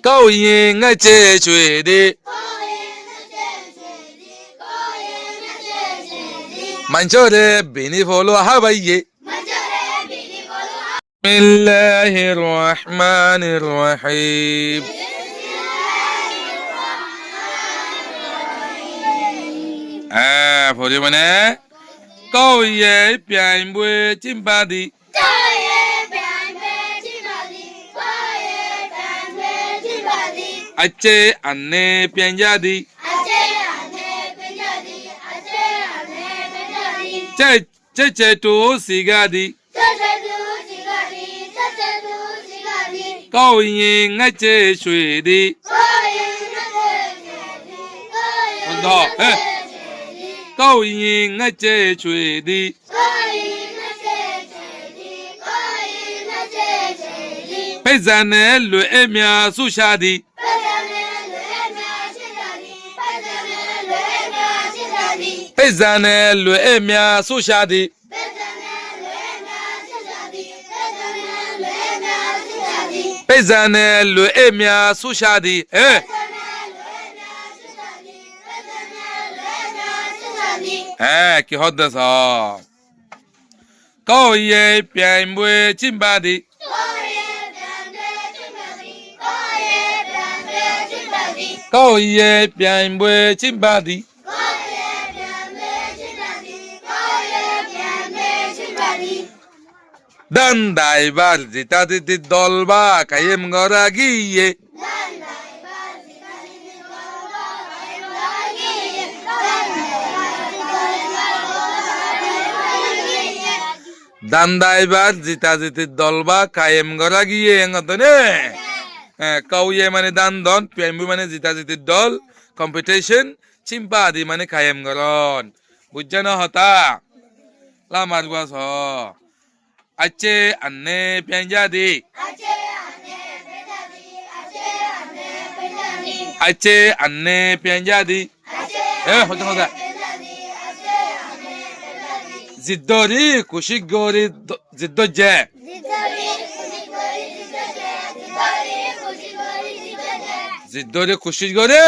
高音我这吹的，满脚的比你佛罗哈巴耶。بسم الله الرحمن الرحيم phổ mana câu ye pian bue chim ba đi ache anne pian ja đi che che tu siga đi câu yin ngay che suy đi đó câu yin ngay che suy đi bây giờ này lũ em ya su sa đi bây giờ này lũ em ya su sa đi bây giờ này lũ em ya su sa đi কি হদ্দাস কইয়ে পিয়াইম বয়ে চিম্বা দি কইয়ে পিয়াইম বয়ে চিম্বা দি দান দাইবার জিতা দিতি দলবা কায়েম গরা গিয়ে দান্দাইবার জিতা জিতি দলবা কায়েম গরা গিয়ে এঙ্গতনে কাউয়ে মানে দান দন পিয়াইমবু মানে জিতা জিতি দল কম্পিটিশন চিম্পা আদি মানে কায়েম গরন বুঝছ না হতা লামার বাস হ আচ্ছে আন্নে পিয়াঞ্জা দি আচ্ছে আন্নে পিয়াঞ্জা দি হতা হতা জিদ্দরি কুশিক গরি জিদ্দ জে জিদ্দরি কুশিক গরি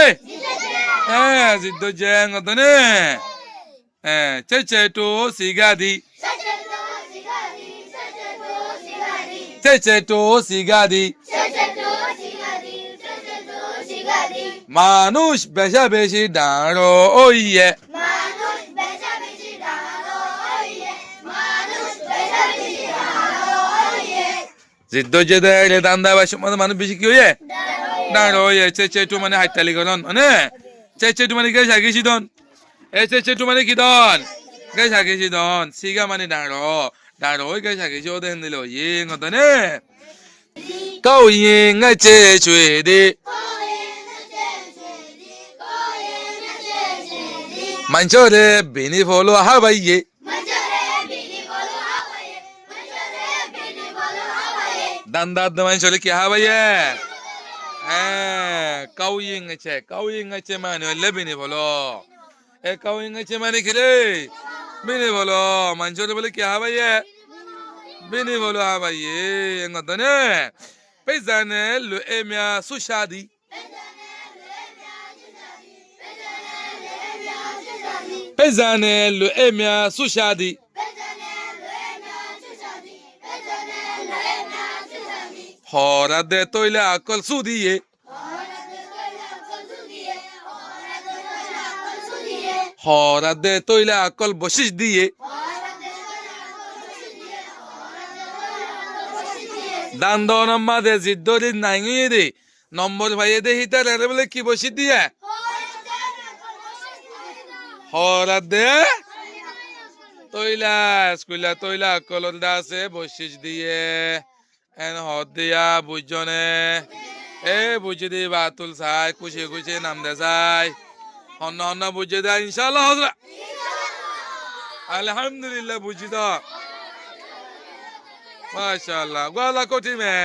জিদ্দ J ngotone che to sigadi che to sigadi মানুষ বেশা বেশি ডাঁড়ো ওইয়ে জিদ্দ জেদে রে দান্দা বাসু মানে মানুষ বেশি কি হয়ে ডাঁড়ো ওইয়ে চে টু মানে হাইতালি করন মানে চে টু মানে গেছ আগেছি দন চে টু মানে কি দন গেছ আগেছি দন সিগা মানে ডাঁড়ো ডাঁড়ো ওই গেছ আগেছি ও দেন দিল ইয়ে ngotone câu yin ngay che chui đi man cho de bini pholo ha bai ye dan da man cho le ki ha bai ye câu yin ngay che mane le bini pholo câu yin ngay che mane ki le bini pholo man cho de bole ki ha bai ye bini pholo ha bai ye ngotone pezane lo emia su shadi pezane lo emia su shadi hora de toile akol su diye hora de toile akol boshish diye দান্দন মাদে জিদ্দরি নাইঙিয়ে দে নম্বর ভাইয়ে দে হিতার আরে বলে কি বসি দিয়ে হরা দে তৈলা স্কুলা তৈলা colour দাসে বসিস দিয়ে এন হদ দিয়া বুঝজনে বুঝি দি বাতুল চাই খুশি খুশি নাম দে চাই হন্ন হন্ন বুঝি দে ইনশাআল্লাহ হজরা আলহামদুলিল্লাহ বুঝি তো মাশাআল্লাহ গোলা কোটি মে